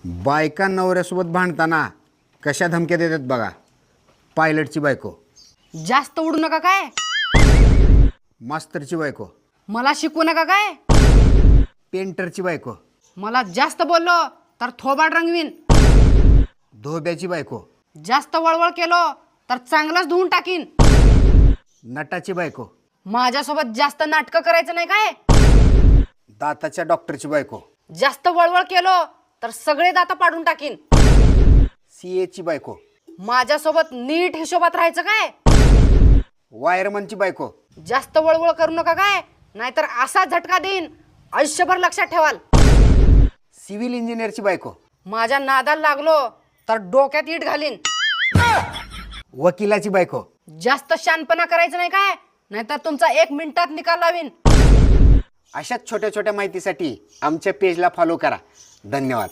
बायका नवऱ्यासोबत भांडताना कशा धमक्या देतात बघा. पायलटची बायको, जास्त उडू नका काय, मास्तरची बायको, मला शिकवू नका काय, पेंटरची बायको, मला जास्त बोललो तर थोबाड रंगवीन, धोब्याची बायको, जास्त वळवळ केलो तर चांगलाच धुवून टाकीन, नटाची बायको, माझ्यासोबत जास्त नाटकं करायचं नाही काय, दाताच्या डॉक्टरची बायको, जास्त वळवळ केलो तर सगळे दाता पाडून टाकीन, सीएची बायको, माझ्यासोबत नीट हिशोबात राहायचं काय, वायरमनची बायको, जास्त वळवळ करू नका काय, नाहीतर असा झटका देईन आयुष्यभर लक्षात ठेवाल, सिव्हिल इंजिनियरची बायको, माझ्या नादाला लागलो तर डोक्यात इट घालीन, वकिलाची बायको. जास्त शानपणा करायचं नाही काय, नाहीतर तुमचा 1 मिनिटात निकाल लावीन. अशाच छोट्या छोट्या माहितीसाठी आमच्या पेजला फॉलो करा. धन्यवाद.